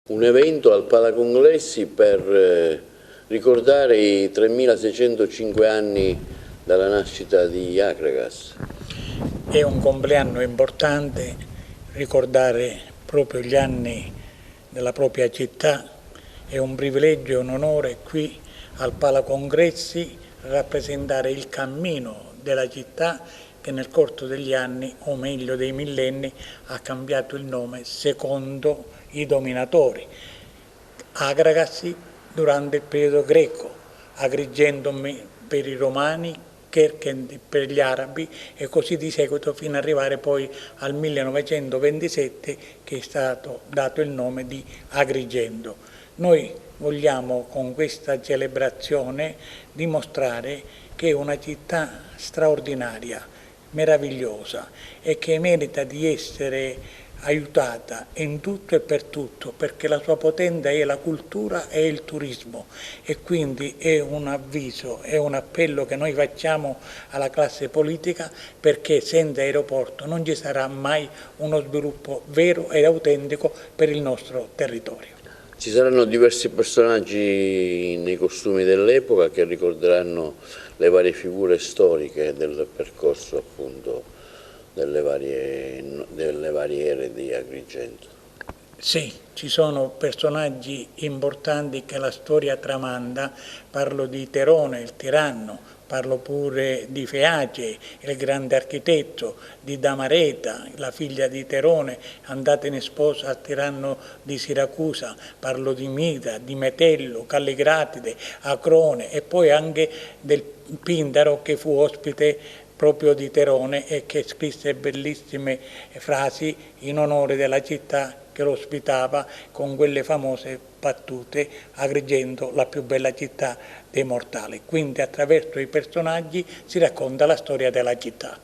Un evento al Palacongressi per ricordare i 3605 anni dalla nascita di Akragas. È un compleanno importante ricordare proprio gli anni della propria città. È un privilegio e un onore qui al Palacongressi rappresentare il cammino della città che nel corso degli anni, o meglio dei millenni, ha cambiato il nome secondo i dominatori. Akragas durante il periodo greco, Agrigento per i romani, Kerken per gli arabi e così di seguito fino ad arrivare poi al 1927 che è stato dato il nome di Agrigento. Noi vogliamo con questa celebrazione dimostrare che è una città straordinaria, meravigliosa e che merita di essere aiutata in tutto e per tutto, perché la sua potenza è la cultura e il turismo e quindi è un avviso, è un appello che noi facciamo alla classe politica, perché senza aeroporto non ci sarà mai uno sviluppo vero ed autentico per il nostro territorio. Ci saranno diversi personaggi nei costumi dell'epoca che ricorderanno le varie figure storiche del percorso appunto delle varie ere di Agrigento. Sì, ci sono personaggi importanti che la storia tramanda, parlo di Terone, il tiranno, parlo pure di Feace, il grande architetto, di Damareta, la figlia di Terone, andata in sposa al tiranno di Siracusa, parlo di Mita, di Metello, Calligratide, Acrone e poi anche del Pindaro che fu ospite proprio di Terone e che scrisse bellissime frasi in onore della città che lo ospitava con quelle famose battute: Agrigento, la più bella città dei mortali. Quindi attraverso i personaggi si racconta la storia della città.